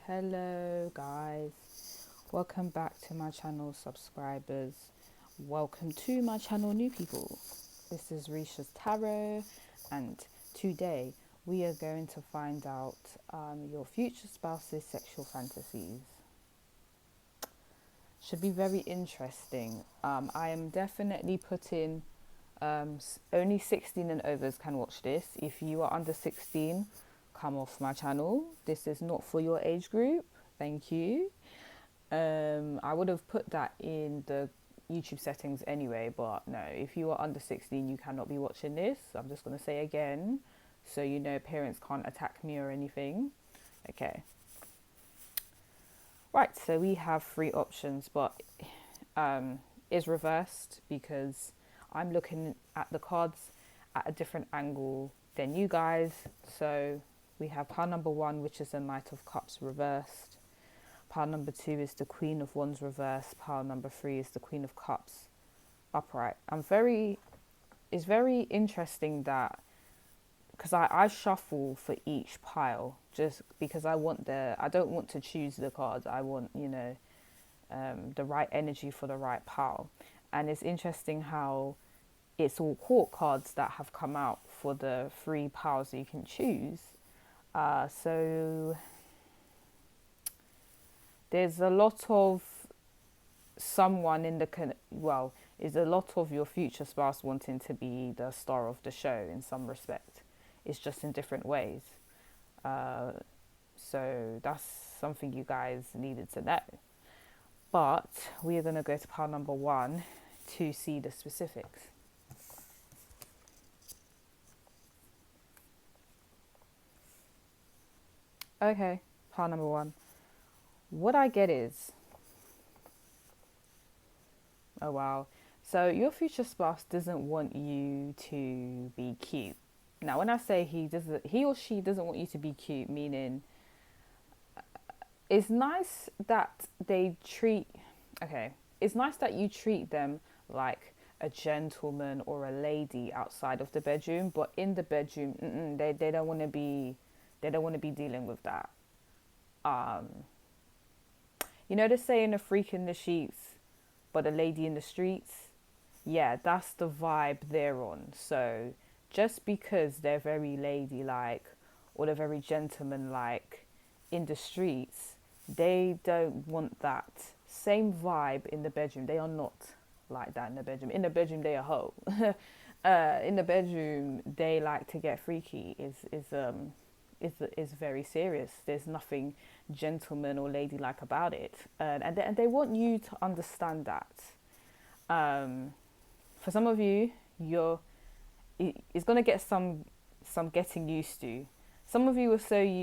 Hello guys, welcome back to my channel, subscribers. Welcome to my channel, new people. This is Risha's Tarot, and today we are going to find out your future spouse's sexual fantasies. Should be very interesting. I am definitely putting only 16 and overs can watch this. If you are under 16, come off my channel. This is not for your age group. Thank you. I would have put that in the YouTube settings anyway, but no, if you are under 16, you cannot be watching this. I'm just going to say again, so you know parents can't attack me or anything. Okay. Right, so we have three options, but is reversed because I'm looking at the cards at a different angle than you guys. So we have pile number one, which is the Knight of Cups reversed. Pile number two is the Queen of Wands reversed. Pile number three is the Queen of Cups upright. It's very interesting that, because I shuffle for each pile just because I don't want to choose the cards. I want, the right energy for the right pile. And it's interesting how it's all court cards that have come out for the three piles that you can choose. So there's a lot of someone in is a lot of your future spouse wanting to be the star of the show in some respect. It's just in different ways. So that's something you guys needed to know. But we are going to go to pile number one to see the specifics. Okay, pile number one. What I get is, oh wow, so your future spouse doesn't want you to be cute. Now, when I say he or she doesn't want you to be cute, meaning it's nice that it's nice that you treat them like a gentleman or a lady outside of the bedroom, but in the bedroom, they don't want to be dealing with that. The saying, a freak in the sheets, but a lady in the streets. Yeah, that's the vibe they're on. So just because they're very ladylike or they're very gentlemanlike in the streets, they don't want that same vibe in the bedroom. They are not like that in the bedroom. In the bedroom, they are hoe. In the bedroom, they like to get freaky. Is very serious. There's nothing gentleman or ladylike about it, and they want you to understand that. For some of you, it's gonna get some getting used to. Some of you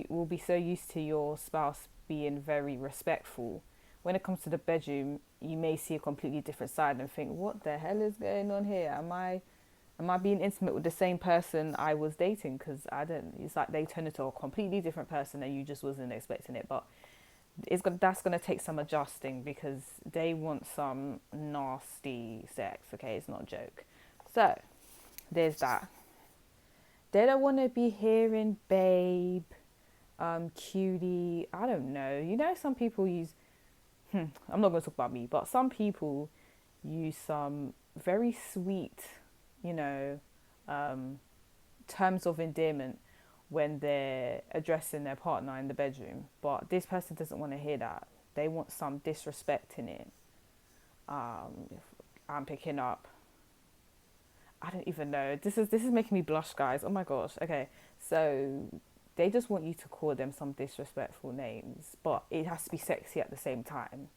will be so used to your spouse being very respectful. When it comes to the bedroom, you may see a completely different side and think, "What the hell is going on here? Am I being intimate with the same person I was dating?" Because it's like they turn into a completely different person and you just wasn't expecting it. But that's going to take some adjusting because they want some nasty sex. Okay, it's not a joke. So there's that. They don't want to be hearing babe, cutie. I don't know. Some people use. I'm not going to talk about me, but some people use some very sweet, you know, terms of endearment when they're addressing their partner in the bedroom. But this person doesn't want to hear that. They want some disrespect in it. I'm picking up. I don't even know. This is making me blush, guys. Oh my gosh. Okay, so they just want you to call them some disrespectful names, but it has to be sexy at the same time.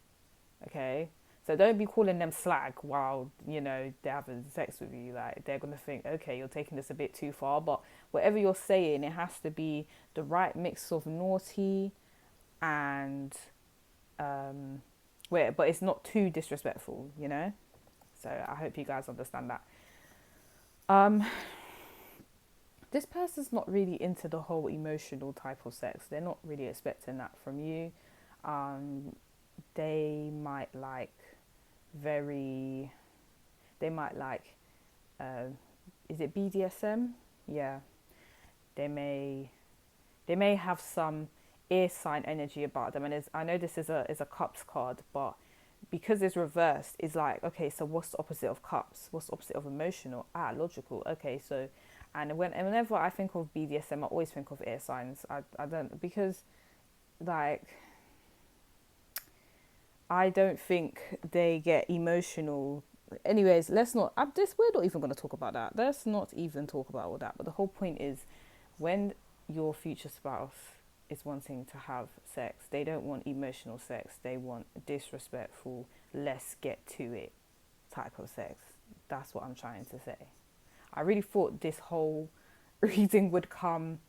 Okay. So don't be calling them slag while, they're having sex with you. Like, they're going to think, okay, you're taking this a bit too far. But whatever you're saying, it has to be the right mix of naughty and, but it's not too disrespectful, So I hope you guys understand that. This person's not really into the whole emotional type of sex. They're not really expecting that from you. They might like is it BDSM? Yeah. They may have some air sign energy about them. And I know this is a cups card, but because it's reversed, it's like, okay, so what's the opposite of cups? What's the opposite of emotional? Logical. Okay, so, and whenever I think of BDSM, I always think of air signs. I don't, because like, I don't think they get emotional. Anyways, let's not. We're not even going to talk about that. Let's not even talk about all that. But the whole point is, when your future spouse is wanting to have sex, they don't want emotional sex. They want disrespectful, let's get to it type of sex. That's what I'm trying to say. I really thought this whole reading would come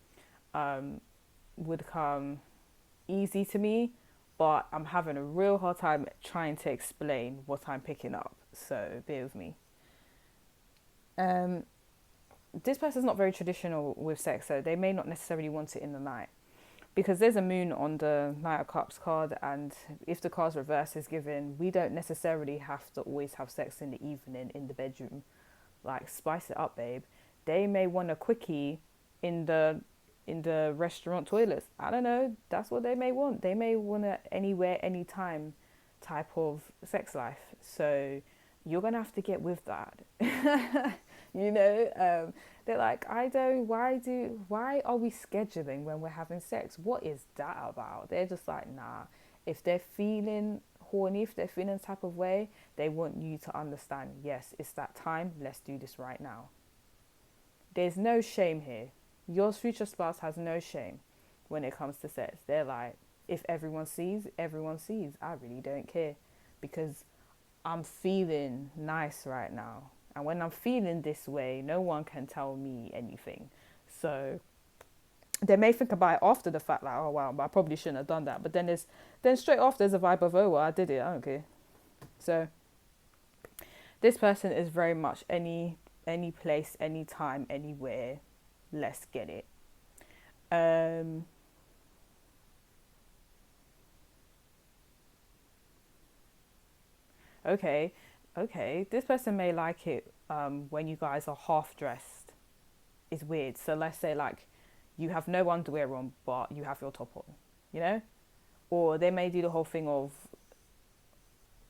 easy to me, but I'm having a real hard time trying to explain what I'm picking up. So bear with me. This person's not very traditional with sex, so they may not necessarily want it in the night, because there's a moon on the Knight of Cups card, and if the card's reverse is given, we don't necessarily have to always have sex in the evening in the bedroom. Like, spice it up, babe. They may want a quickie in the restaurant toilets. I don't know. That's what they may want. They may want a anywhere, anytime type of sex life. So you're gonna have to get with that. They're like, why are we scheduling when we're having sex? What is that about? They're just like, nah. If they're feeling horny, if they're feeling type of way, they want you to understand, yes, it's that time, let's do this right now. There's no shame here. Your future spouse has no shame when it comes to sex. They're like, if everyone sees, everyone sees. I really don't care, because I'm feeling nice right now. And when I'm feeling this way, no one can tell me anything. So they may think about it after the fact, like, oh wow, I probably shouldn't have done that. But then straight off there's a vibe of, oh well, I did it, I don't care. So this person is very much any place, any time, anywhere, let's get it. Okay, this person may like it when you guys are half dressed. It's weird. So let's say like you have no underwear on, but you have your top on, you know? Or they may do the whole thing of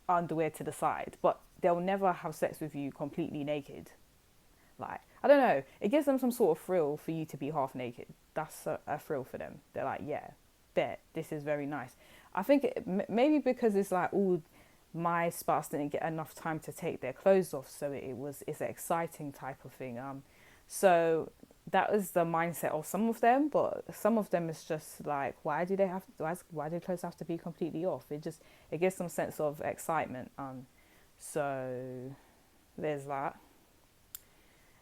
underwear to the side, but they'll never have sex with you completely naked. Like, I don't know, it gives them some sort of thrill for you to be half naked. That's a thrill for them. They're like, yeah, bet, this is very nice. I think maybe because it's like, oh, my spouse didn't get enough time to take their clothes off, so it's an exciting type of thing. So that was the mindset of some of them, but some of them is just like, why do clothes have to be completely off? It gives some sense of excitement. So there's that.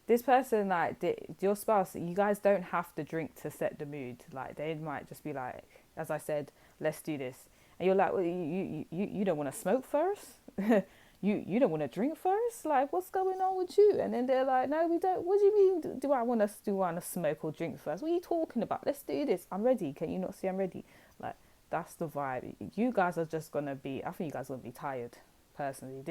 This person, like, your spouse, you guys don't have to drink to set the mood. Like, they might just be like, as I said, let's do this. And you're like, well, you don't want to smoke first? you don't want to drink first? Like, what's going on with you? And then they're like, no, we don't. What do you mean? Do I want to smoke or drink first? What are you talking about? Let's do this. I'm ready. Can you not see I'm ready? Like, that's the vibe. You guys are just going to be, I think you guys are going to be tired, personally.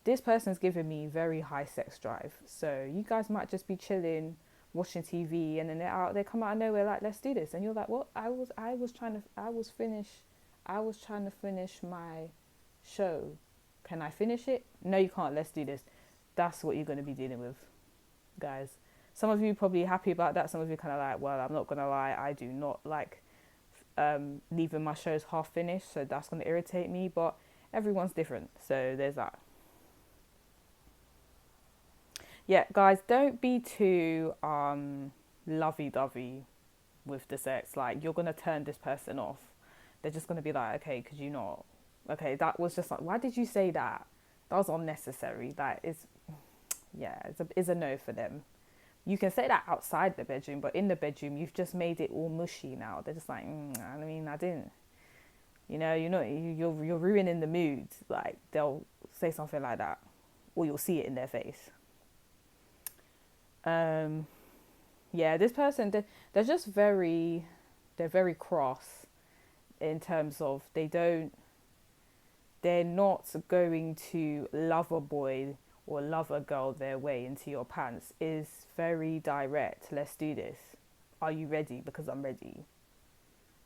This person's giving me very high sex drive. So you guys might just be chilling, watching TV, and then they come out of nowhere like, let's do this. And you're like, what? I was trying to finish my show. Can I finish it? No, you can't. Let's do this. That's what you're going to be dealing with, guys. Some of you probably happy about that. Some of you kind of like, well, I'm not going to lie, I do not like leaving my shows half finished, so that's going to irritate me, but everyone's different. So there's that. Yeah, guys, don't be too lovey-dovey with the sex. Like, you're going to turn this person off. They're just going to be like, okay, could you not? Okay, that was just like, why did you say that? That was unnecessary. It's a no for them. You can say that outside the bedroom, but in the bedroom, you've just made it all mushy now. They're just like, I mean, I didn't. You know, you're ruining the mood. Like, they'll say something like that, or you'll see it in their face. This person, they're just very cross in terms of they're not going to love a boy or love a girl their way into your pants. Is very direct. Let's do this. Are you ready? Because I'm ready.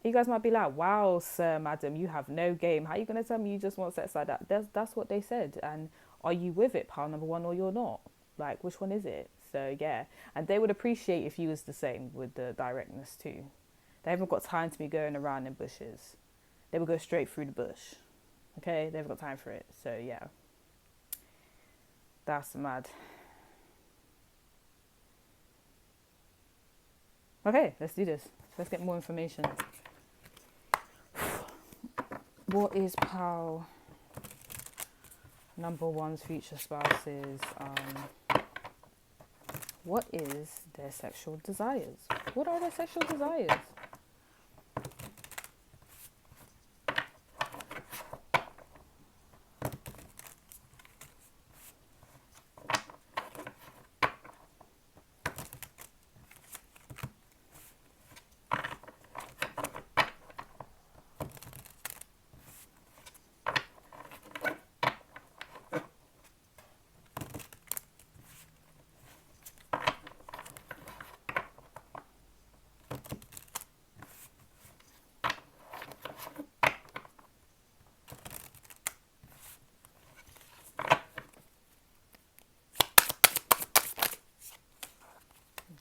You guys might be like, wow, sir, madam, you have no game. How are you going to tell me you just want sex like that? That's what they said. And are you with it, pal number one, or you're not? Like, which one is it? So, yeah. And they would appreciate if you was the same with the directness, too. They haven't got time to be going around in bushes. They will go straight through the bush. Okay? They've got time for it. So, yeah. That's mad. Okay, let's do this. Let's get more information. What is pal number one's future spouse's what is their sexual desires? What are their sexual desires?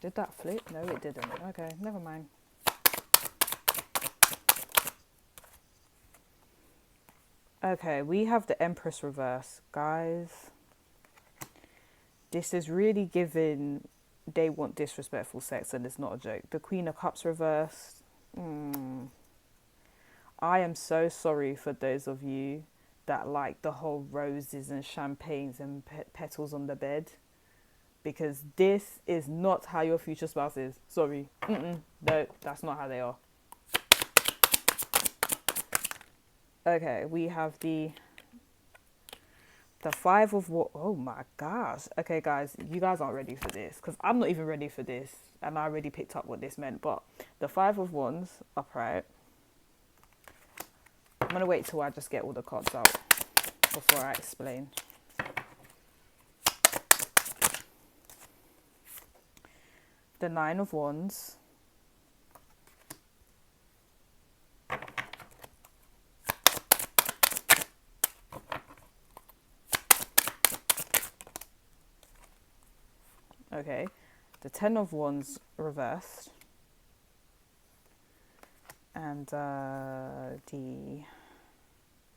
Did that flip? No, it didn't. Okay, never mind. Okay, we have the Empress reverse. Guys, this is really giving they want disrespectful sex, and it's not a joke. The Queen of Cups reversed. I am so sorry for those of you that like the whole roses and champagnes and petals on the bed, because this is not how your future spouse is. Sorry. No, that's not how they are. Okay, we have the Five of what? Oh my gosh. Okay, guys, you guys aren't ready for this, because I'm not even ready for this, and I already picked up what this meant. But the Five of Wands upright. I'm going to wait till I just get all the cards out before I explain. The Nine of Wands. Okay, the Ten of Wands reversed. And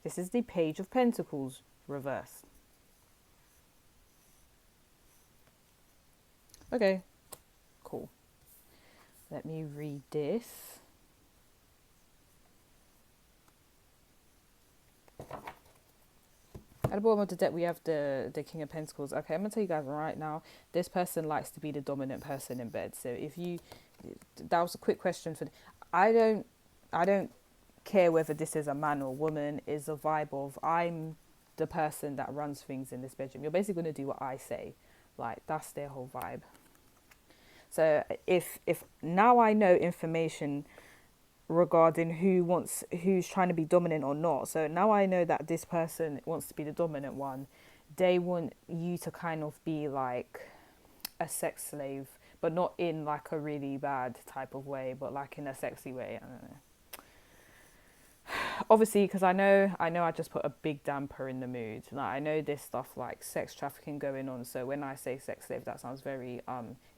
this is the Page of Pentacles reversed. Okay, cool. Let me read this. At the bottom of the deck, we have the King of Pentacles. Okay, I'm going to tell you guys right now, this person likes to be the dominant person in bed. So if you, that was a quick question for, I don't care whether this is a man or woman, is a vibe of, I'm the person that runs things in this bedroom. You're basically going to do what I say. Like, that's their whole vibe. So if now I know information regarding who's trying to be dominant or not. So now I know that this person wants to be the dominant one. They want you to kind of be like a sex slave, but not in like a really bad type of way, but like in a sexy way. I don't know. Obviously, because I know I just put a big damper in the mood. Like, I know there's stuff like sex trafficking going on. So when I say sex slave, that sounds very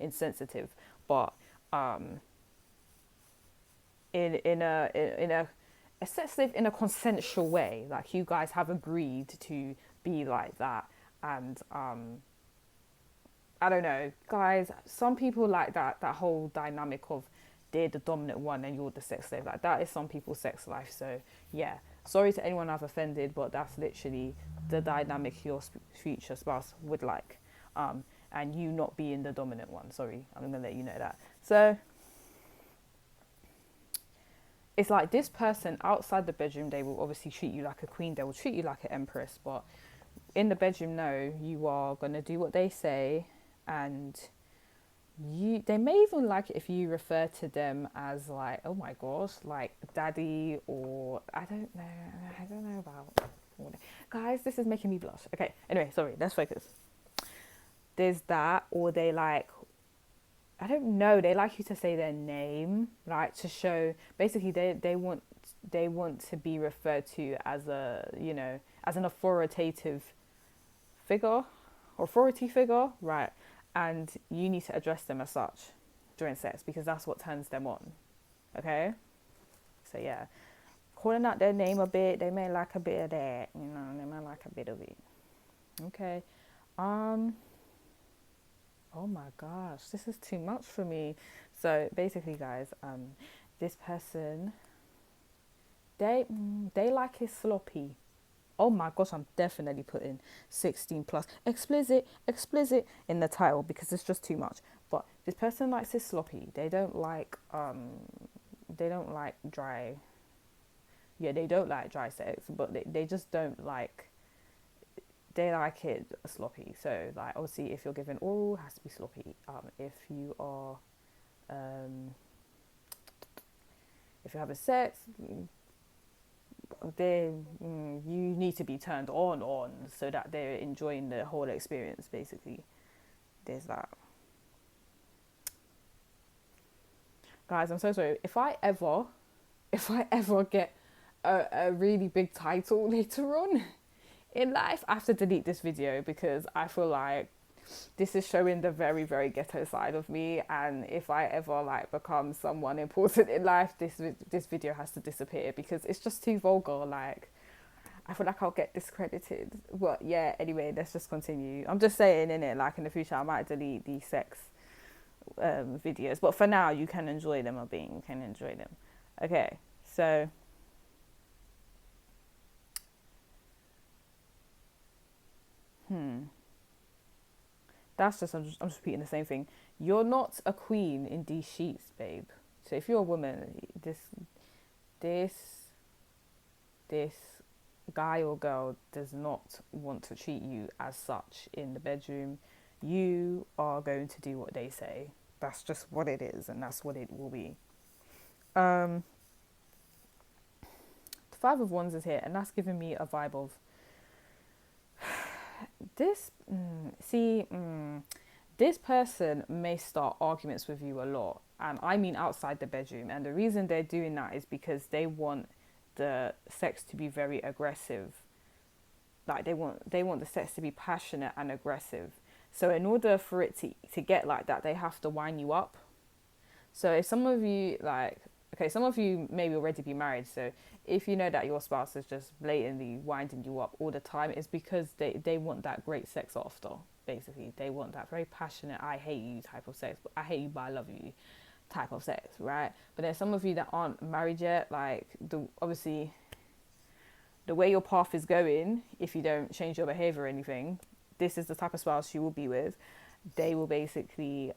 insensitive. But in a sex slave in a consensual way, like you guys have agreed to be like that. And I don't know, guys, some people like that whole dynamic of they're the dominant one and you're the sex slave. Like, that is some people's sex life. So yeah, sorry to anyone I've offended, but that's literally the dynamic your future spouse would like, and you not being the dominant one. Sorry, I'm gonna let you know that. So it's like, this person outside the bedroom, they will obviously treat you like a queen, they will treat you like an empress, but in the bedroom, no, you are gonna do what they say. And they may even like it if you refer to them as like, oh my gosh, like daddy, or I don't know about, guys, this is making me blush. Okay, anyway, sorry, let's focus. There's that, or they like I don't know, they like you to say their name, like to show, basically they want to be referred to as a, you know, as an figure authority figure, right? And you need to address them as such during sex because that's what turns them on. Okay? So yeah. Calling out their name a bit, they may like a bit of that, you know, they may like a bit of it. Okay. Oh my gosh, this is too much for me. So basically, guys, this person, they like it sloppy. Oh my gosh, I'm definitely putting 16 plus explicit in the title because it's just too much. But this person likes it sloppy. They don't like dry. Yeah, they don't like dry sex, but they just don't like, they like it sloppy. So like obviously if you're giving oral, it has to be sloppy. If you are if you're having sex, then you need to be turned on so that they're enjoying the whole experience. Basically, there's that. Guys, I'm so sorry. If I ever get a really big title later on in life, I have to delete this video because I feel like this is showing the very, very ghetto side of me. And if I ever like become someone important in life, this video has to disappear because it's just too vulgar. Like, I feel like I'll get discredited. But yeah, anyway, let's just continue. I'm just saying, in it, like in the future, I might delete these sex videos. But for now, you can enjoy them, you can enjoy them. Okay, so that's just, I'm just repeating the same thing. You're not a queen in these sheets, babe. So if you're a woman, this this guy or girl does not want to treat you as such in the bedroom. You are going to do what they say. That's just what it is, and that's what it will be. The Five of Wands is here, and that's giving me a vibe of this. This person may start arguments with you a lot, and I mean outside the bedroom. And the reason they're doing that is because they want the sex to be very aggressive. Like they want the sex to be passionate and aggressive. So in order for it to get like that, they have to wind you up. So if some of you like, okay, some of you maybe already be married. So if you know that your spouse is just blatantly winding you up all the time, it's because they want that great sex after. Basically, they want that very passionate, I hate you type of sex. I hate you, but I love you type of sex, right? But there's some of you that aren't married yet. Like obviously, the way your path is going, if you don't change your behavior or anything, this is the type of spouse you will be with. They will basically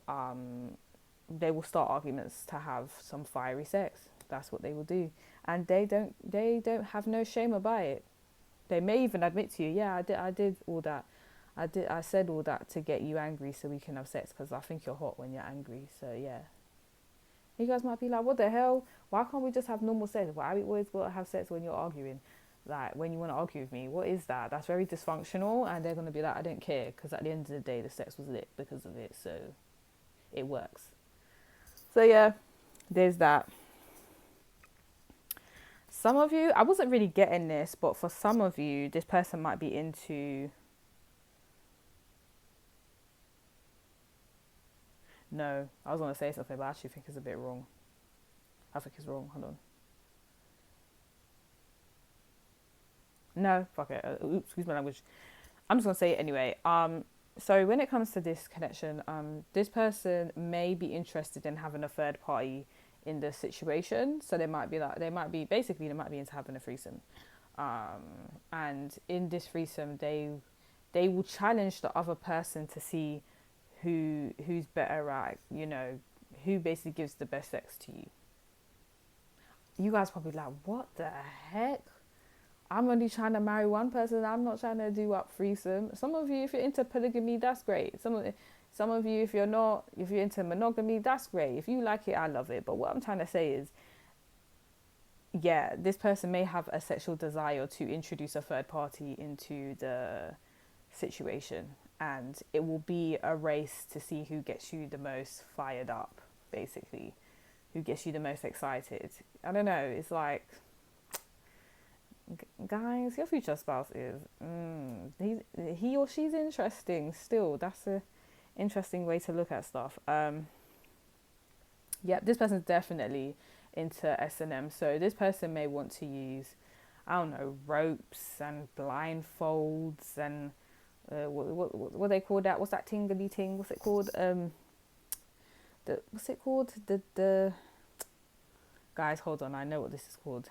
they will start arguments to have some fiery sex. That's what they will do, and they don't have no shame about it. They may even admit to you, yeah, I did all that. I said all that to get you angry so we can have sex because I think you're hot when you're angry. So yeah, you guys might be like, what the hell? Why can't we just have normal sex? Why we always got to have sex when you're arguing? Like when you want to argue with me, what is that? That's very dysfunctional. And they're gonna be like, I don't care because at the end of the day, the sex was lit because of it, so it works. So yeah, there's that. Some of you, I wasn't really getting this, but for some of you, this person might be into. No, I was going to say something, but I actually think it's a bit wrong. I think it's wrong. Hold on. No, fuck it. Oops, excuse my language. I'm just going to say it anyway. So when it comes to this connection, this person may be interested in having a third party in the situation. So they might be into having a threesome. And in this threesome, they will challenge the other person to see who's better at, you know, who basically gives the best sex to you. You guys probably like, what the heck? I'm only trying to marry one person. I'm not trying to do up threesome. Some of you, if you're into polygamy, that's great. Some of you, if you're into monogamy, that's great. If you like it, I love it. But what I'm trying to say is, yeah, this person may have a sexual desire to introduce a third party into situation, and it will be a race to see who gets you the most fired up, basically, who gets you the most excited. I don't know, it's like, guys, your future spouse is he or she's interesting still. That's a interesting way to look at stuff. Yeah, this person's definitely into S&M. So this person may want to use, I don't know, ropes and blindfolds and what they call that? What's that tingly ting? What's it called? What's it called? The guys, hold on, I know what this is called.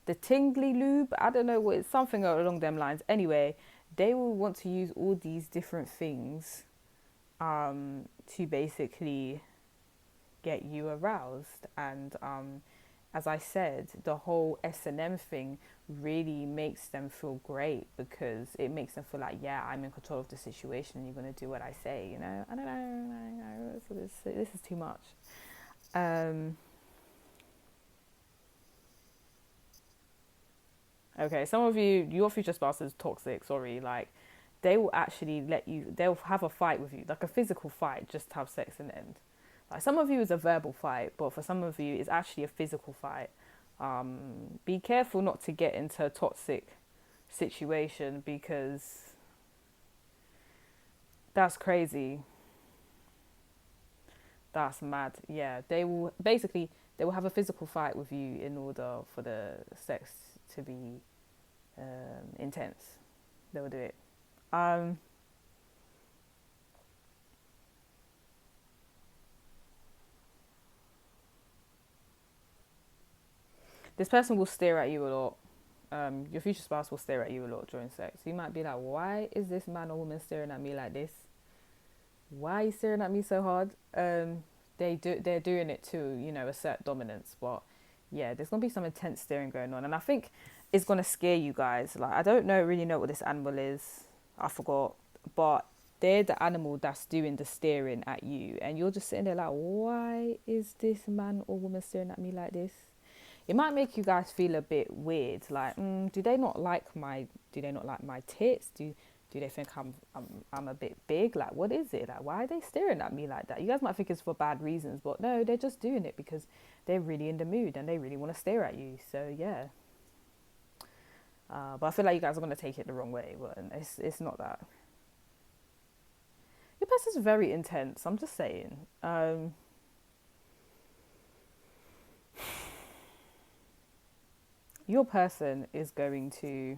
The tingly lube. I don't know what it's, something along them lines. Anyway, they will want to use all these different things to basically get you aroused. And as I said, the whole S&M thing really makes them feel great, because it makes them feel like, yeah, I'm in control of the situation and you're going to do what I say, you know. I don't know. So this is too much. Okay, some of you, your future spouse is toxic, sorry. Like, they will actually they'll have a fight with you, like a physical fight, just to have sex and end. Like, some of you is a verbal fight, but for some of you, it's actually a physical fight. Be careful not to get into a toxic situation, because that's crazy. That's mad. Yeah, they will have a physical fight with you in order for the sex to be intense. They will do it. Um, this person will stare at you a lot. Your future spouse will stare at you a lot during sex. You might be like, why is this man or woman staring at me like this? Why are you staring at me so hard? They're doing it to, assert dominance. But yeah, there's gonna be some intense staring going on, and I think it's gonna scare you guys. Like, I don't really know what this animal is. I forgot, but they're the animal that's doing the staring at you, and you're just sitting there like, why is this man or woman staring at me like this? It might make you guys feel a bit weird, like, do they not like my tits? Do they think I'm a bit big? Like, what is it? Like, why are they staring at me like that? You guys might think it's for bad reasons, but no, they're just doing it because they're really in the mood and they really want to stare at you. So yeah. But I feel like you guys are gonna take it the wrong way, but it's not that. Your person's very intense. I'm just saying. Your person is going to,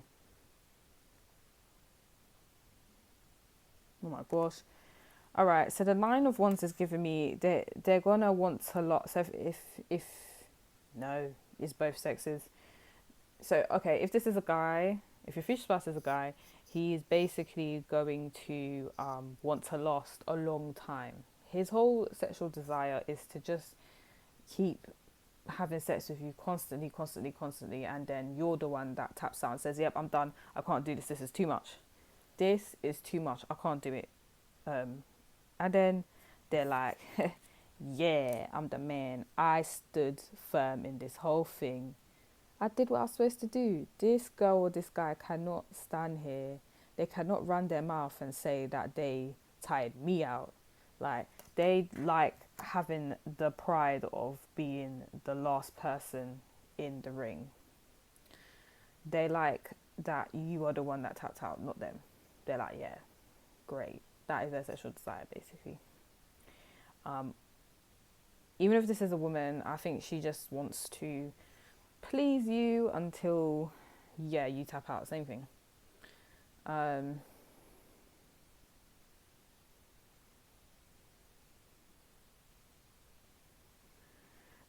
oh my gosh. All right, so the Nine of Wands is giving me they're gonna want a lot. So if no, it's both sexes. So okay, if this is a guy, if your future spouse is a guy, he's basically going to want to last a long time. His whole sexual desire is to just keep having sex with you constantly, constantly, constantly, and then you're the one that taps out and says, "Yep, I'm done. I can't do this. This is too much. This is too much. I can't do it." And then they're like, "Yeah, I'm the man. I stood firm in this whole thing. I did what I was supposed to do. This girl or this guy cannot stand here. They cannot run their mouth and say that they tired me out. Like, they like having the pride of being the last person in the ring. They like that you are the one that tapped out, not them. They're like, yeah, great. That is their sexual desire, basically. Um, Even if this is a woman, I think she just wants to please you until, yeah, you tap out. Same thing. Um,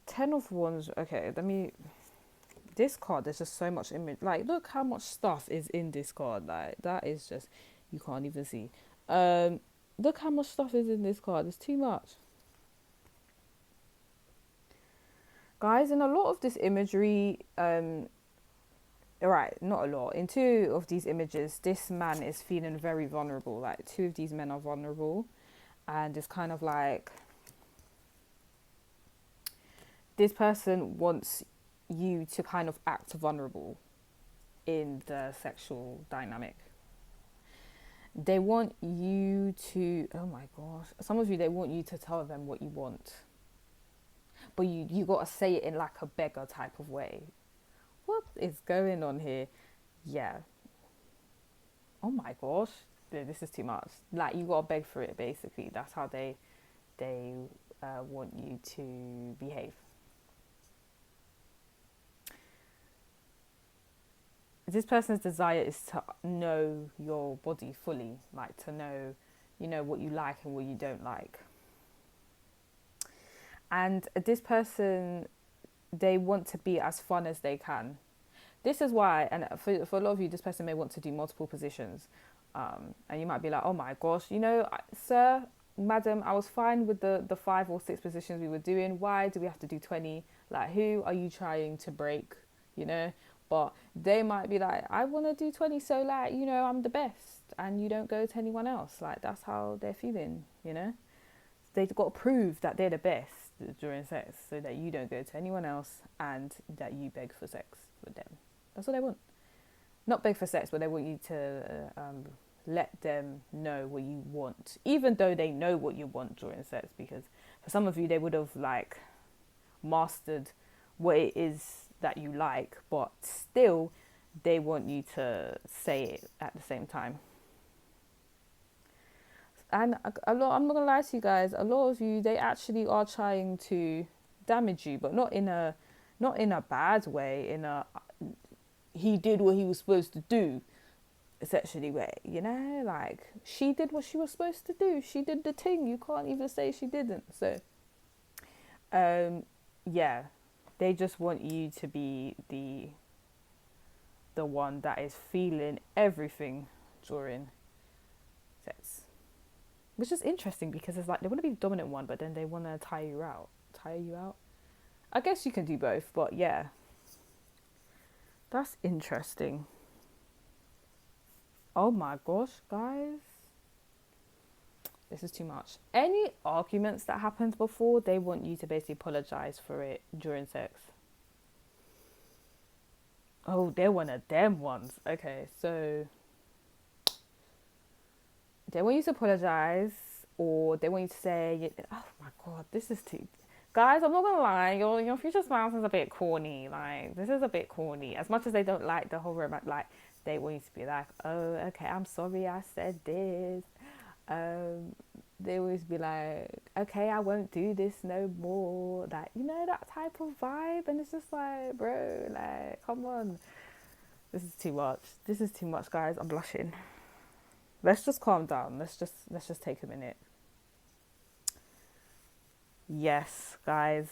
10 of Wands. Okay, let me. This card, there's just so much image. Like, look how much stuff is in this card. Like, that is just, you can't even see. Um, Look how much stuff is in this card. It's too much. Guys, in a lot of this imagery, right, not a lot. In two of these images, this man is feeling very vulnerable. Like, two of these men are vulnerable. And it's kind of like, this person wants you to kind of act vulnerable in the sexual dynamic. They want you to, oh my gosh, some of you, they want you to tell them what you want, but you got to say it in like a beggar type of way. What is going on here? Yeah. Oh my gosh, this is too much. Like, you got to beg for it, basically. That's how they want you to behave. This person's desire is to know your body fully, like to know, what you like and what you don't like. And this person, they want to be as fun as they can. This is why, and for a lot of you, this person may want to do multiple positions. And you might be like, oh my gosh, sir, madam, I was fine with the 5 or 6 positions we were doing. Why do we have to do 20? Like, who are you trying to break, But they might be like, I want to do 20, so like, I'm the best, and you don't go to anyone else. Like, that's how they're feeling, They've got to prove that they're the best during sex so that you don't go to anyone else and that you beg for sex with them. That's what they want. Not beg for sex, but they want you to let them know what you want, even though they know what you want during sex, because for some of you, they would have like mastered what it is that you like, but still they want you to say it at the same time. And I'm not gonna lie to you guys, a lot of you, they actually are trying to damage you, but not in a bad way, in a he did what he was supposed to do sexually way, like, she did what she was supposed to do, she did the thing, you can't even say she didn't. So yeah, they just want you to be the one that is feeling everything during sex, which is interesting because it's like they want to be the dominant one, but then they want to tire you out. I guess you can do both, but yeah, that's interesting. Oh my gosh, guys, this is too much. Any arguments that happened before, they want you to basically apologize for it during sex. Oh, they're one of them ones. Okay, so they want you to apologize, or they want you to say, oh my god, this is too... Guys, I'm not gonna lie, your future spouse is a bit corny. Like, this is a bit corny. As much as they don't like the whole romantic, like, they want you to be like, oh, okay, I'm sorry I said this. They always be like, okay, I won't do this no more. Like, that type of vibe. And it's just like, bro, like, come on. This is too much, guys. I'm blushing. Let's just calm down. Let's just take a minute. Yes, guys.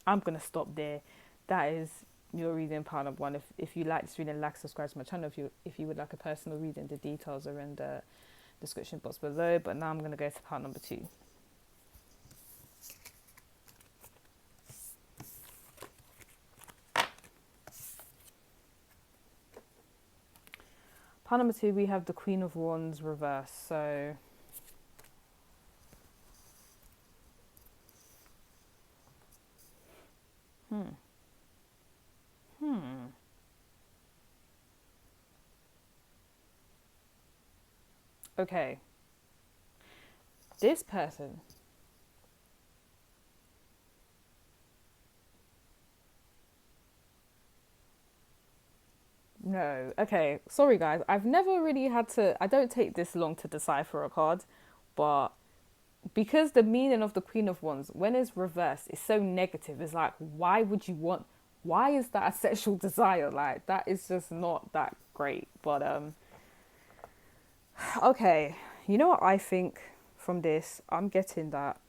I'm gonna stop there. That is your reading, part number 1. If you like this reading, subscribe to my channel. If you would like a personal reading, the details are in the description box below. But now I'm gonna go to part number 2. Part number 2, we have the Queen of Wands reverse. So okay, this person, no, okay, sorry guys, I've never really had to, I don't take this long to decipher a card, but because the meaning of the Queen of Wands, when it's reversed, is so negative. It's like, why is that a sexual desire? Like, that is just not that great. But okay, you know what I think from this? I'm getting that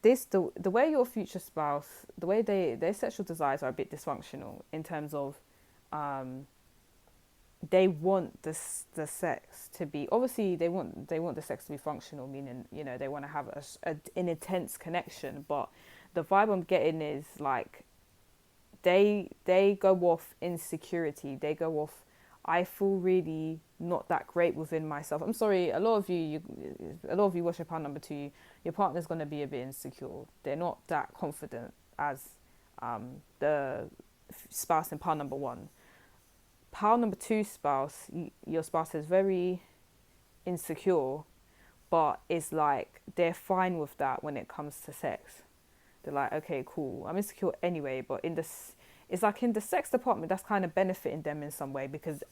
the way your future spouse, the way their sexual desires are a bit dysfunctional in terms of they want the sex to be, obviously they want the sex to be functional, meaning they want to have an intense connection, but the vibe I'm getting is like they go off insecurity, they go off, I feel really not that great within myself. I'm sorry, a lot of you watch your part number 2, your partner's going to be a bit insecure. They're not that confident as the spouse in pile number one. Pile number two spouse, your spouse is very insecure, but it's like they're fine with that when it comes to sex. They're like, okay, cool, I'm insecure anyway, but it's like in the sex department, that's kind of benefiting them in some way because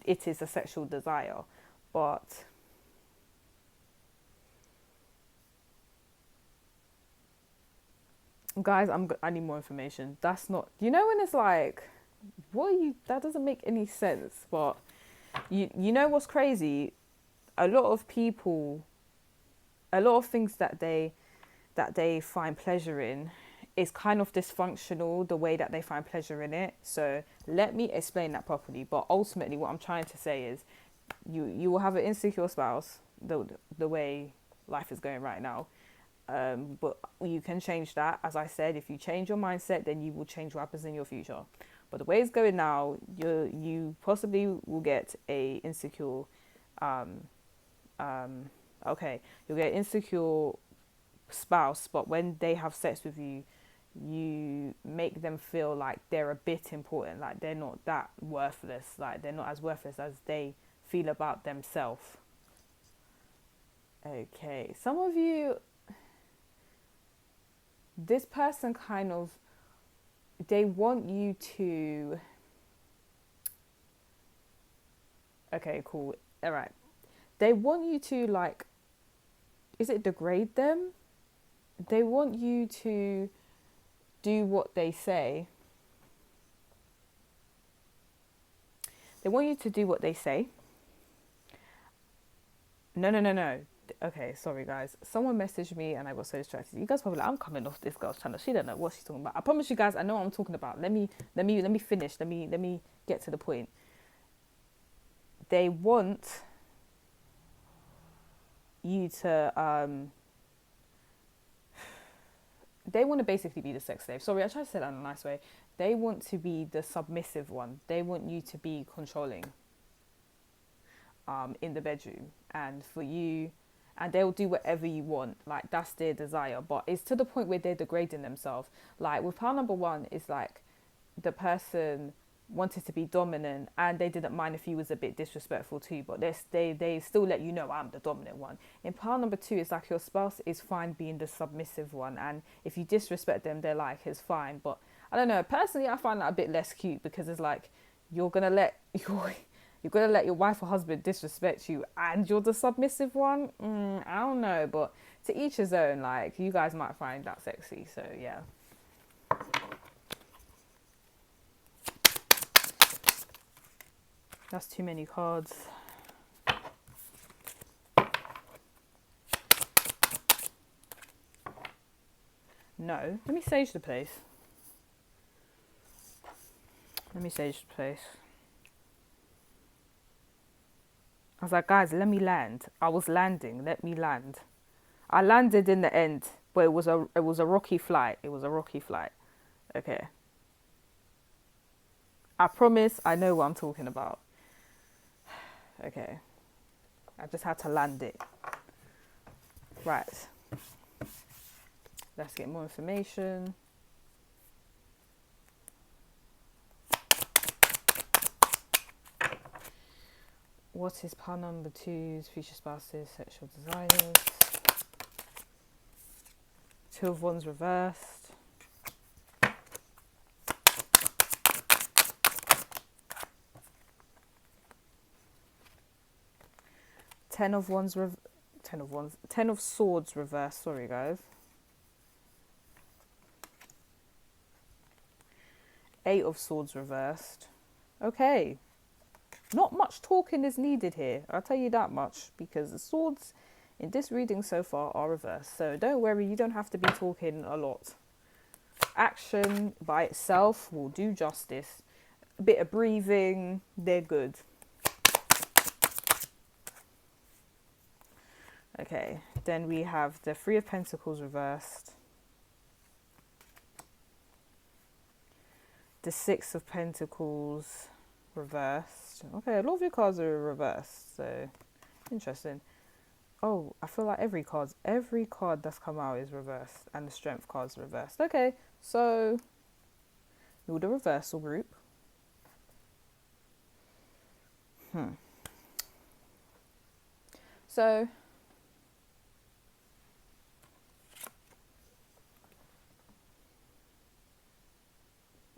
it is a sexual desire. But guys, I need more information. That's not, you know, when it's like, what are you, that doesn't make any sense. But you know what's crazy? A lot of people, a lot of things that they find pleasure in is kind of dysfunctional, the way that they find pleasure in it. So let me explain that properly. But ultimately what I'm trying to say is you will have an insecure spouse the way life is going right now. But you can change that. As I said, if you change your mindset, then you will change what happens in your future. But the way it's going now, you possibly will get a insecure you'll get insecure spouse, but when they have sex with you, you make them feel like they're a bit important, like they're not that worthless, like they're not as worthless as they feel about themselves. Okay, some of you, this person kind of, they want you to, okay, cool, all right, they want you to, like, is it degrade them? They want you to do what they say. They want you to do what they say. No. Okay, sorry guys. Someone messaged me and I got so distracted. You guys probably like, I'm coming off this girl's channel. She don't know what she's talking about. I promise you guys, I know what I'm talking about. Let me finish. Let me get to the point. They want you to they want to basically be the sex slave. Sorry, I tried to say that in a nice way. They want to be the submissive one. They want you to be controlling in the bedroom, and for you, and they'll do whatever you want. Like, that's their desire, but it's to the point where they're degrading themselves. Like with pile number one, it's like the person wanted to be dominant and they didn't mind if he was a bit disrespectful too, but they still let you know I'm the dominant one. In pile number two, it's like your spouse is fine being the submissive one, and if you disrespect them, they're like, it's fine. But I don't know, personally I find that a bit less cute, because it's like you're gonna let your wife or husband disrespect you and you're the submissive one. I don't know, but to each his own. Like, you guys might find that sexy, so yeah. That's too many cards. No, let me sage the place. I was like, guys, let me land. I was landing. Let me land. I landed in the end, but it was a rocky flight. Okay. I promise I know what I'm talking about. Okay. I just had to land it. Right. Let's get more information. What is pile number two's future spouse's sexual desires? Two of Wands reversed. Ten of Swords reversed. Sorry, guys. Eight of Swords reversed. Okay. Not much talking is needed here. I'll tell you that much, because the swords in this reading so far are reversed. So don't worry, you don't have to be talking a lot. Action by itself will do justice. A bit of breathing, they're good. Okay, then we have the Three of Pentacles reversed. The Six of Pentacles reversed. Okay, a lot of your cards are reversed, so interesting. Oh, I feel like every card that's come out is reversed, and the Strength card's reversed. Okay, so You're the reversal group. So,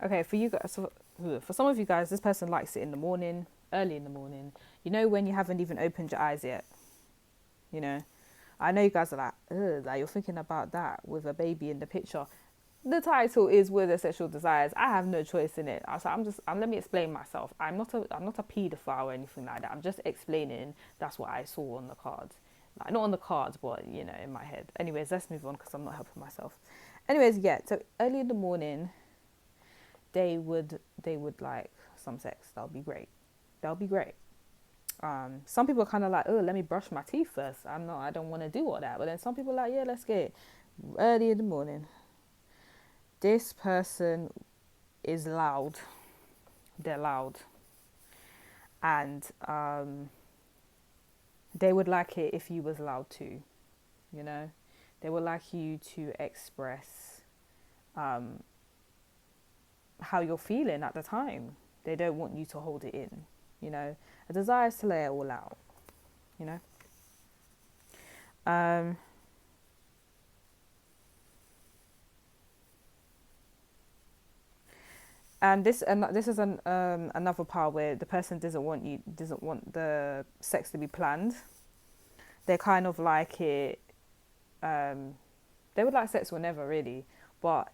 okay, for you guys, for some of you guys, this person likes it in the morning, early in the morning. You know, when you haven't even opened your eyes yet. You know, I know you guys are like, ugh, like you're thinking about that with a baby in the picture. The title is With the Sexual Desires. I have no choice in it. So let me explain myself. I'm not a paedophile or anything like that. I'm just explaining that's what I saw on the cards. Like, not on the cards, but, you know, in my head. Anyways, let's move on because I'm not helping myself. Anyways, yeah, so early in the morning, they would like some sex. That'll be great. Some people are kind of like, oh, let me brush my teeth first. I don't want to do all that. But then some people are like, yeah, let's get it early in the morning. This person is loud. They're loud. And they would like it if you was loud too, you know. They would like you to express how you're feeling at the time. They don't want you to hold it in, you know. A desire is to lay it all out, you know. And this is another part where the person doesn't want the sex to be planned. They kind of like it. They would like sex whenever, really, but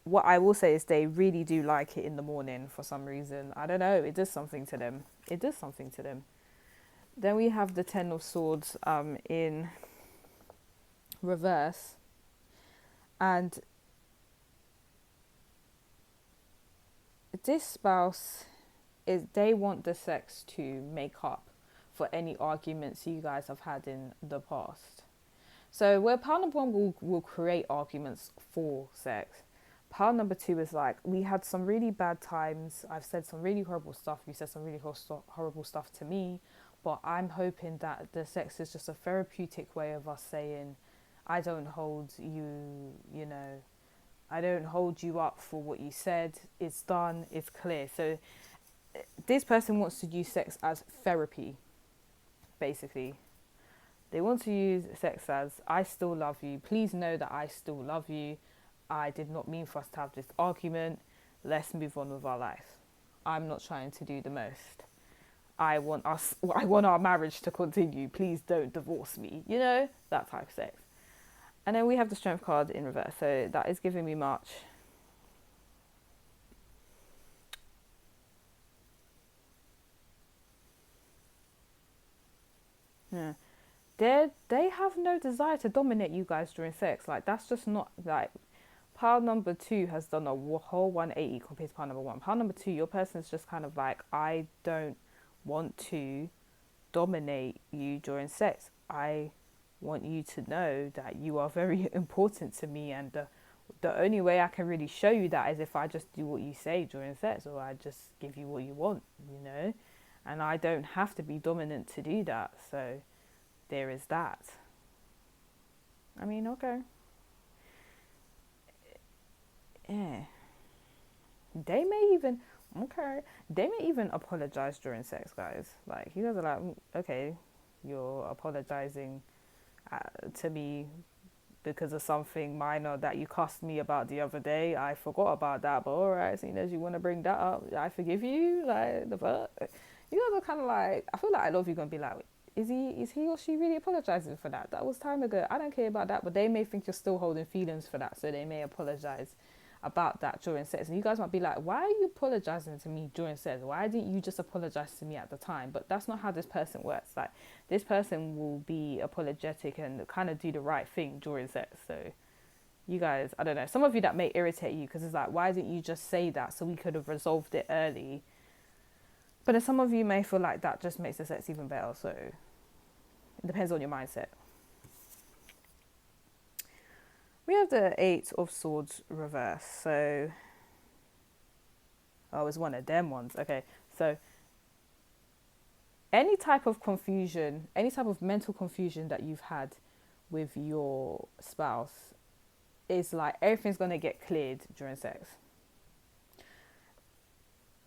what I will say is they really do like it in the morning for some reason. I don't know. It does something to them. It does something to them. Then we have the Ten of Swords in reverse, and this spouse they want the sex to make up for any arguments you guys have had in the past. So where part number one will create arguments for sex, part number two is like, we had some really bad times. I've said some really horrible stuff. You said some really horrible stuff to me. But I'm hoping that the sex is just a therapeutic way of us saying, I don't hold you, you know, I don't hold you up for what you said. It's done. It's clear. So this person wants to use sex as therapy, basically. They want to use sex as, I still love you. Please know that I still love you. I did not mean for us to have this argument. Let's move on with our life. I'm not trying to do the most. I want our marriage to continue. Please don't divorce me. You know, that type of sex. And then we have the Strength card in reverse. So that is giving me March. Yeah. They have no desire to dominate you guys during sex. Like, that's just not, like, pile number two has done a whole 180 compared to pile number one. Pile number two, your person's just kind of like, I don't want to dominate you during sex. I want you to know that you are very important to me, and the only way I can really show you that is if I just do what you say during sex, or I just give you what you want, you know. And I don't have to be dominant to do that. So there is that. I mean, okay. Yeah. They may even apologize during sex, guys. Like, you guys are like, okay, you're apologizing to me because of something minor that you cussed me about the other day. I forgot about that, but alright, seeing as you want to bring that up, I forgive you. Like, the fuck? You guys are kind of like, I feel like a lot of you are going to be like, is he or she really apologizing for that? That was time ago. I don't care about that, but they may think you're still holding feelings for that, so they may apologize about that during sex. And you guys might be like, why are you apologizing to me during sex? Why didn't you just apologize to me at the time? But that's not how this person works. Like, this person will be apologetic and kind of do the right thing during sex. So you guys, I don't know, some of you that may irritate you because it's like, why didn't you just say that so we could have resolved it early? But then some of you may feel like that just makes the sex even better. So it depends on your mindset. We have the Eight of Swords reverse. So, it's one of them ones. Okay, so any type of confusion, any type of mental confusion that you've had with your spouse is like, everything's going to get cleared during sex.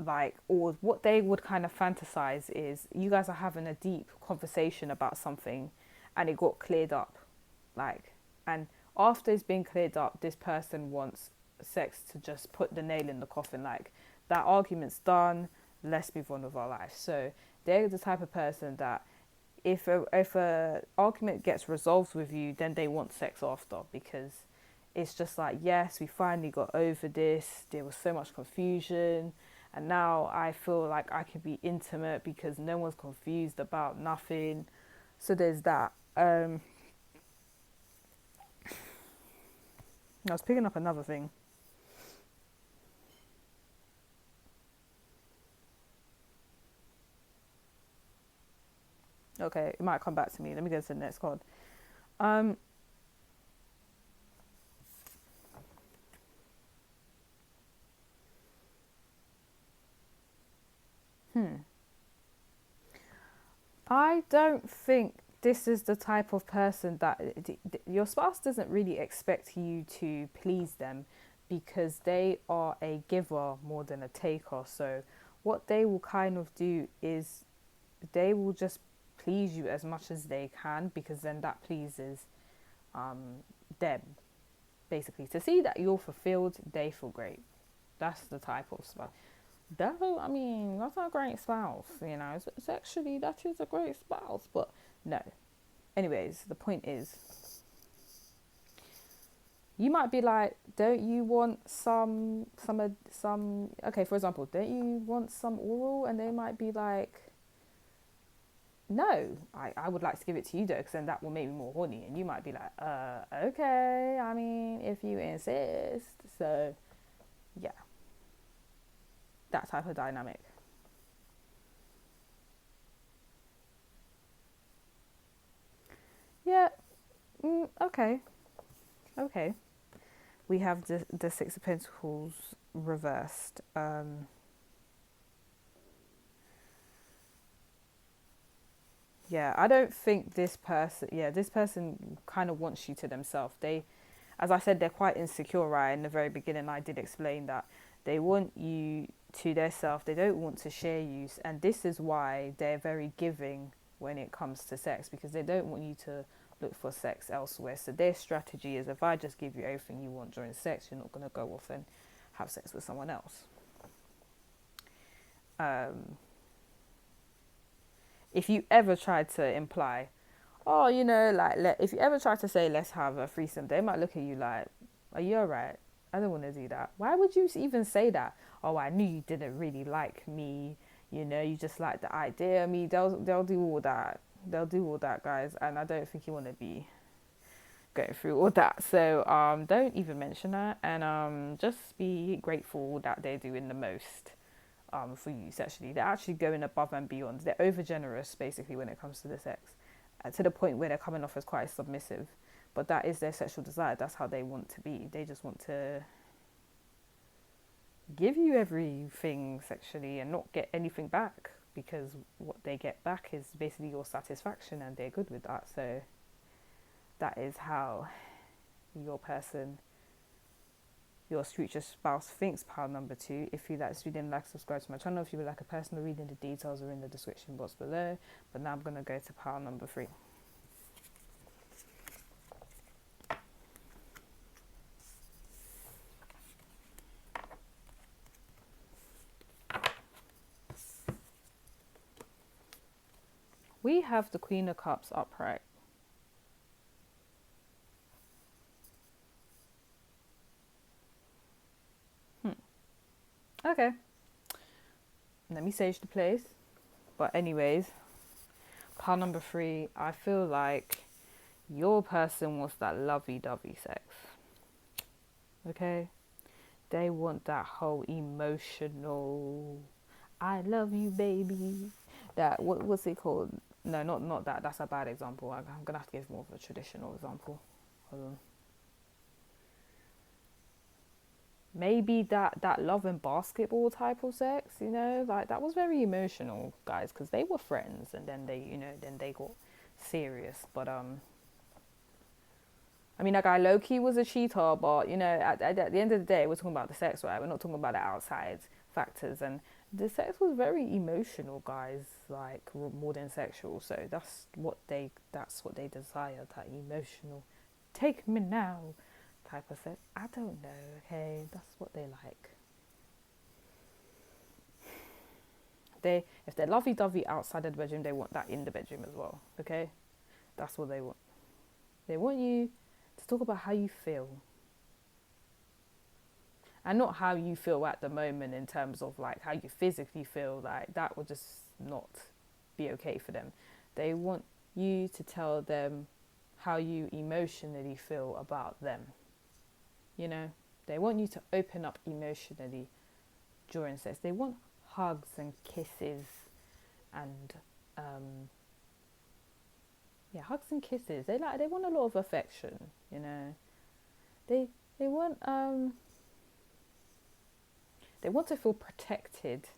like, or what they would kind of fantasize is you guys are having a deep conversation about something and it got cleared up, like, and after it's been cleared up, this person wants sex to just put the nail in the coffin, like, that argument's done, let's move on with our life. So they're the type of person that if a argument gets resolved with you, then they want sex after, because it's just like, yes, we finally got over this, there was so much confusion, and now I feel like I can be intimate because no one's confused about nothing. So there's that. I was picking up another thing. Okay, it might come back to me. Let me go to the next card. Um, I don't think this is the type of person that your spouse doesn't really expect you to please them, because they are a giver more than a taker. So what they will kind of do is they will just please you as much as they can, because then that pleases them, basically. To see that you're fulfilled, they feel great. That's the type of spouse. I mean, that's a great spouse, you know. It's actually, that is a great spouse, but no. Anyways, the point is, you might be like, don't you want some? Okay, for example, don't you want some oral? And they might be like, no, I would like to give it to you though, because then that will make me more horny. And you might be like, okay, I mean, if you insist. So, yeah, that type of dynamic. Yeah, okay, okay. We have the Six of Pentacles reversed. Yeah, I don't think this person. Yeah, this person kind of wants you to themselves. As I said, they're quite insecure, right? In the very beginning, I did explain that they want you to their self. They don't want to share you, and this is why they're very giving when it comes to sex, because they don't want you to look for sex elsewhere. So their strategy is, if I just give you everything you want during sex, you're not going to go off and have sex with someone else. Um, if you ever tried to imply, oh, you know, like, if you ever try to say, let's have a threesome, they might look at you like, are you alright? I don't want to do that. Why would you even say that? Oh, I knew you didn't really like me. You know, you just like the idea of me. They'll do all that. They'll do all that, guys. And I don't think you want to be going through all that. So don't even mention that, and just be grateful that they're doing the most for you sexually. They're actually going above and beyond. They're over generous, basically, when it comes to the sex, to the point where they're coming off as quite submissive. But that is their sexual desire. That's how they want to be. They just want to give you everything sexually and not get anything back, because what they get back is basically your satisfaction, and they're good with that. So that is how your person, your future spouse, thinks. Pile number 2. If you like this reading, like, subscribe to my channel. If you would like a personal reading, the details are in the description box below. But now I'm going to go to pile number 3. We have the Queen of Cups upright. Okay. Let me sage the place. But anyways, pile number 3, I feel like your person wants that lovey-dovey sex. Okay? They want that whole emotional, I love you, baby. That, what's it called? No, not that. That's a bad example. I'm going to have to give more of a traditional example. Hold on. Maybe that love and basketball type of sex, you know, like, that was very emotional, guys, because they were friends, and then they got serious. But I I mean, that guy low-key was a cheater, but, you know, at the end of the day, we're talking about the sex, right? We're not talking about the outside factors. And the sex was very emotional, guys, like, more than sexual. So that's what they desire, that emotional, take me now type of sex. I don't know, okay? That's what they like. If they're lovey-dovey outside of the bedroom, they want that in the bedroom as well, okay? That's what they want. They want you to talk about how you feel. And not how you feel at the moment in terms of like how you physically feel. Like that would just not be okay for them. They want you to tell them how you emotionally feel about them. You know? They want you to open up emotionally during sex. They want hugs and kisses and hugs and kisses. They want a lot of affection, you know. They want to feel protected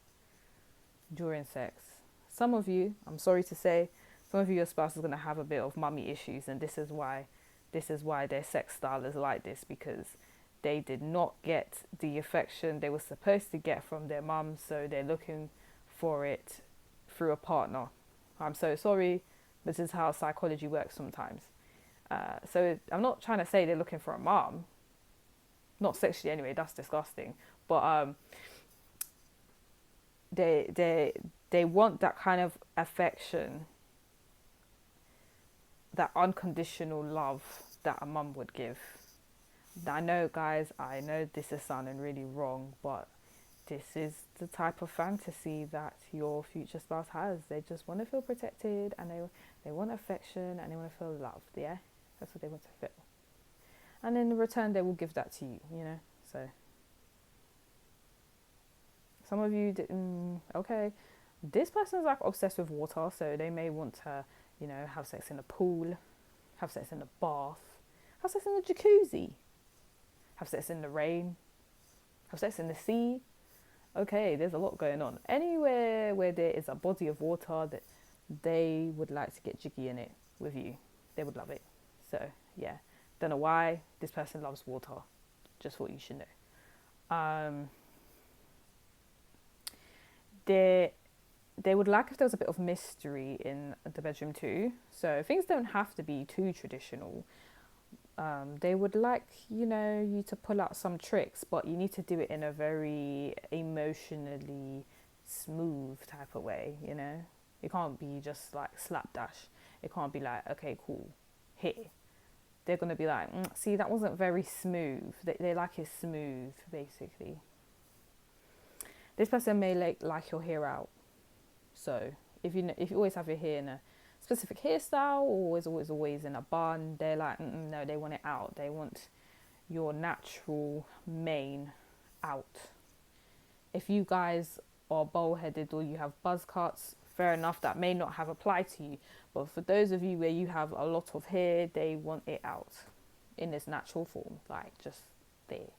during sex. Some of you, I'm sorry to say, some of you, your spouse is going to have a bit of mummy issues, and this is why their sex style is like this, because they did not get the affection they were supposed to get from their mum, so they're looking for it through a partner. I'm so sorry, but this is how psychology works sometimes. So I'm not trying to say they're looking for a mom, not sexually anyway, that's disgusting, but they want that kind of affection, that unconditional love that a mum would give. I know, guys, I know this is sounding really wrong, but this is the type of fantasy that your future spouse has. They just want to feel protected, and they want affection, and they want to feel loved, yeah? That's what they want to feel. And in return, they will give that to you, you know? So, some of you, okay, this person's like obsessed with water, so they may want to, you know, have sex in the pool, have sex in the bath, have sex in the jacuzzi, have sex in the rain, have sex in the sea. Okay, there's a lot going on. Anywhere where there is a body of water, that they would like to get jiggy in it with you. They would love it. So, yeah. Don't know why this person loves water. Just what you should know. They would like if there was a bit of mystery in the bedroom too. So things don't have to be too traditional. They would like, you know, you to pull out some tricks, but you need to do it in a very emotionally smooth type of way, you know. It can't be just like slapdash. It can't be like, okay, cool, hit. They're going to be like, see, that wasn't very smooth. They like it smooth, basically. This person may like your hair out. So if you always have your hair in a specific hairstyle, or is always in a bun, they're like, no, they want it out. They want your natural mane out. If you guys are bald-headed or you have buzz cuts, fair enough, that may not have applied to you. But for those of you where you have a lot of hair, they want it out in its natural form, like just there.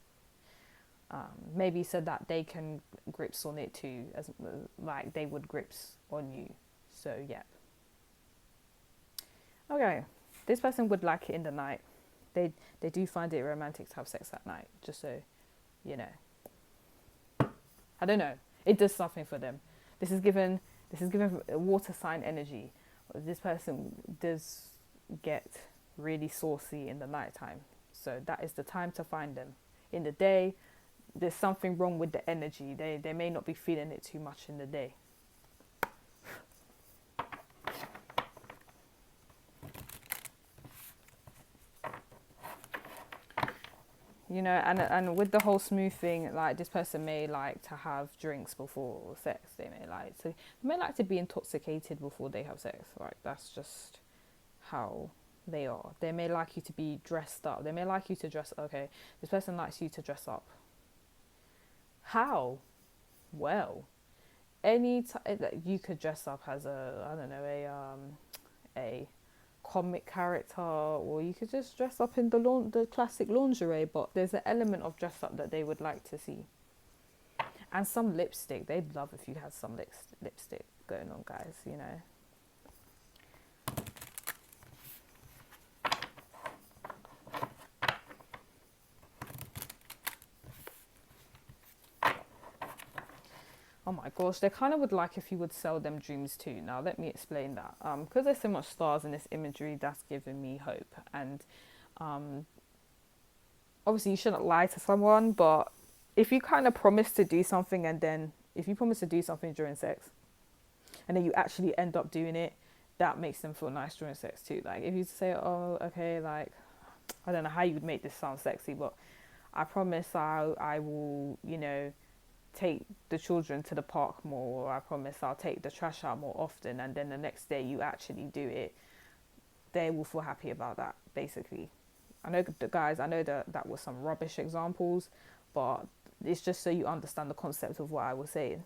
Maybe so that they can grips on it too, as like they would grips on you. So yeah. Okay, this person would like it in the night. They do find it romantic to have sex at night, just so you know. I don't know. It does something for them. This is given water sign energy. This person does get really saucy in the nighttime. So that is the time to find them. In the day, there's something wrong with the energy. They may not be feeling it too much in the day. You know, and with the whole smooth thing, like this person may like to have drinks before sex. They may like to be intoxicated before they have sex. Like that's just how they are. They may like you to be dressed up. They may like you to dress. Okay, this person likes you to dress up. How? Well, you could dress up as a comic character, or you could just dress up in the classic lingerie, but there's an element of dress up that they would like to see. And some lipstick. They'd love if you had some lipstick going on, guys, you know. Oh my gosh, they kind of would like if you would sell them dreams too. Now let me explain that. Because there's so much stars in this imagery, that's giving me hope. And um, obviously you shouldn't lie to someone, but if you kind of promise to do something, and then if you promise to do something during sex and then you actually end up doing it, that makes them feel nice during sex too. Like if you say, oh, okay, like, I don't know how you would make this sound sexy, but I promise I will, you know, take the children to the park more, or I promise I'll take the trash out more often, and then the next day you actually do it, they will feel happy about that, basically. I know the guys, I know that was some rubbish examples, but it's just so you understand the concept of what I was saying.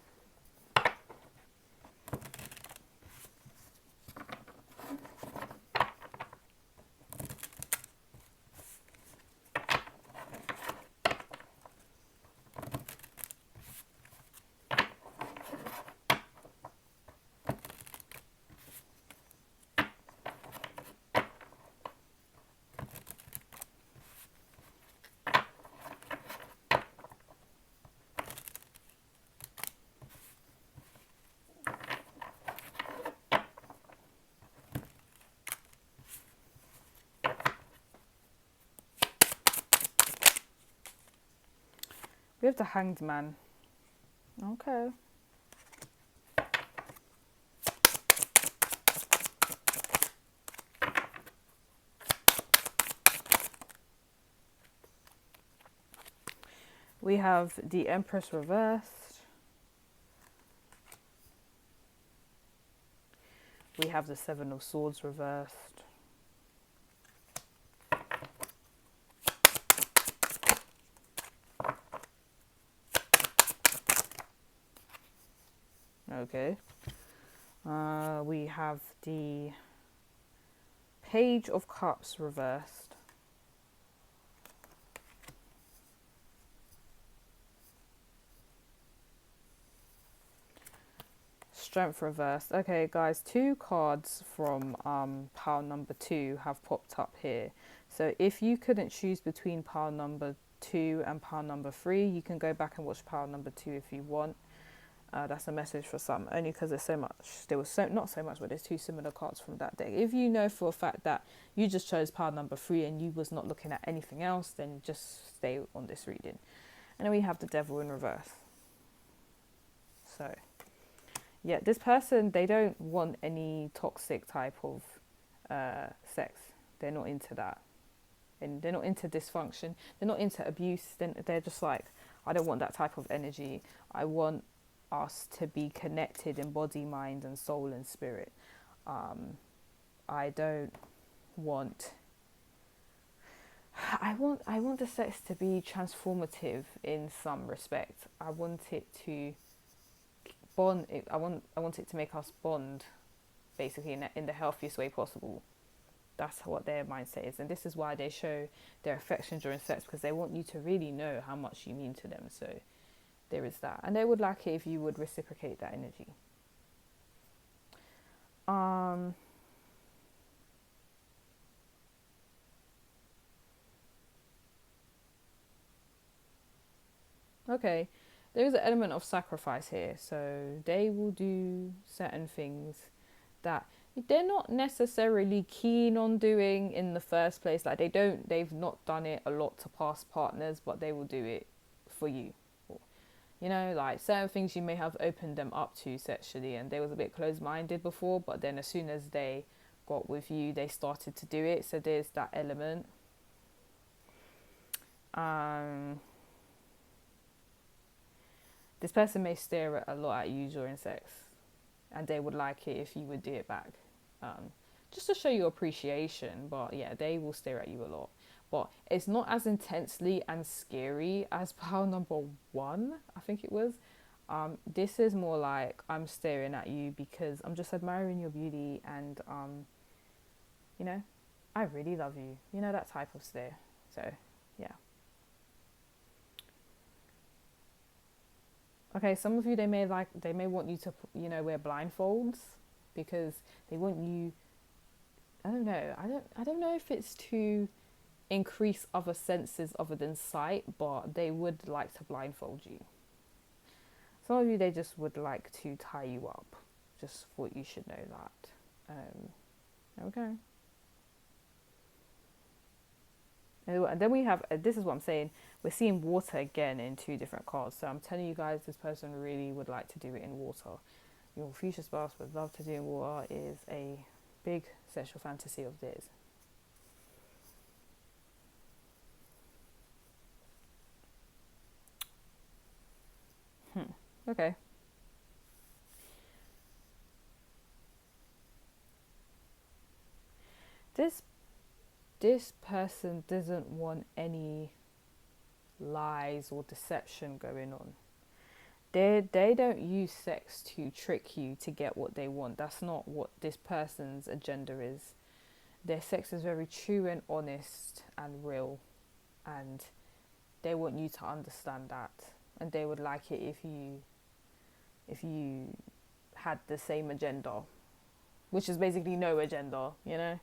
We have the Hanged Man. Okay. We have the Empress reversed. We have the Seven of Swords reversed. Okay. We have the Page of Cups reversed. Strength reversed. Okay, guys, 2 cards from pile number 2 have popped up here. So if you couldn't choose between pile number 2 and pile number 3, you can go back and watch pile number 2 if you want. That's a message for some, only because there's so much. There was not so much, but there's 2 similar cards from that deck. If you know for a fact that you just chose pile number 3 and you was not looking at anything else, then just stay on this reading. And then we have the Devil in reverse. So, yeah, this person, they don't want any toxic type of sex. They're not into that. And they're not into dysfunction. They're not into abuse. They're just like, I don't want that type of energy. I want us to be connected in body, mind, and soul and spirit. I don't want. I want the sex to be transformative in some respect. I want it to bond. I want it to make us bond, basically in the healthiest way possible. That's what their mindset is, and this is why they show their affection during sex, because they want you to really know how much you mean to them. So there is that, and they would like it if you would reciprocate that energy. Okay, there is an element of sacrifice here, so they will do certain things that they're not necessarily keen on doing in the first place. Like they've not done it a lot to past partners, but they will do it for you. You know, like certain things you may have opened them up to sexually, and they was a bit closed-minded before, but then as soon as they got with you, they started to do it. So there's that element. This person may stare a lot at you during sex, and they would like it if you would do it back, just to show you appreciation. But yeah, they will stare at you a lot. But it's not as intensely and scary as pile number 1, I think it was. This is more like, I'm staring at you because I'm just admiring your beauty, and you know, I really love you. You know, that type of stare. So yeah. Okay, some of you, they may want you to, you know, wear blindfolds, because they want you. I don't know. I don't know if it's to increase other senses other than sight, but they would like to blindfold you. Some of you, they just would like to tie you up. Just thought you should know that. Okay. And then we have, this is what I'm saying, we're seeing water again in 2 different cards. So I'm telling you guys, this person really would like to do it in water. Your future spouse would love to do in water is a big sexual fantasy of theirs. Okay. This person doesn't want any lies or deception going on. They don't use sex to trick you to get what they want. That's not what this person's agenda is. Their sex is very true and honest and real, and they want you to understand that, and they would like it if you had the same agenda, which is basically no agenda, you know.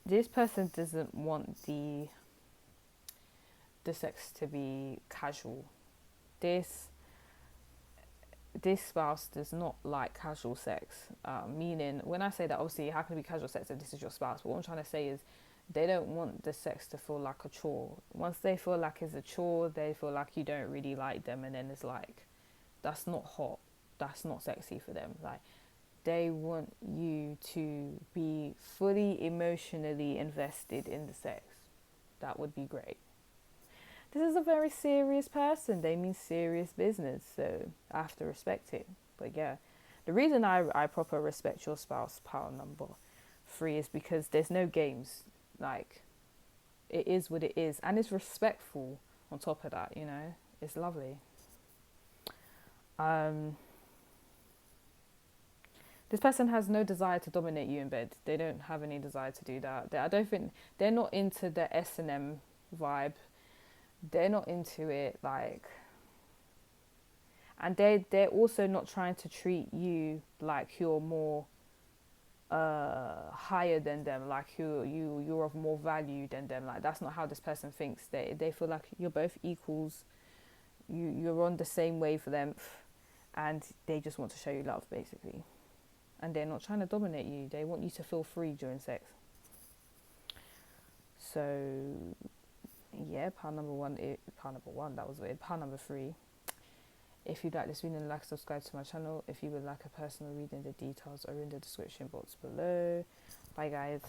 This person doesn't want the sex to be casual. This spouse does not like casual sex. Meaning, when I say that, obviously, how can it be casual sex if this is your spouse? But what I'm trying to say is, they don't want the sex to feel like a chore. Once they feel like it's a chore, they feel like you don't really like them, and then it's like, that's not hot. That's not sexy for them. Like, they want you to be fully emotionally invested in the sex. That would be great. This is a very serious person. They mean serious business, so I have to respect it. But yeah, the reason I proper respect your spouse pile number 3 is because there's no games. Like, it is what it is, and it's respectful on top of that, you know. It's lovely. This person has no desire to dominate you in bed. They don't have any desire to do that. I don't think they're not into the S&M vibe. They're not into it, like, and they're also not trying to treat you like you're more higher than them, like you're of more value than them. Like, that's not how this person thinks. They feel like you're both equals. You're on the same wavelength, and they just want to show you love, basically. And they're not trying to dominate you. They want you to feel free during sex. So yeah, pile number one, that was weird. Pile number 3. If you'd like this reading, like, subscribe to my channel. If you would like a personal reading, the details are in the description box below. Bye guys.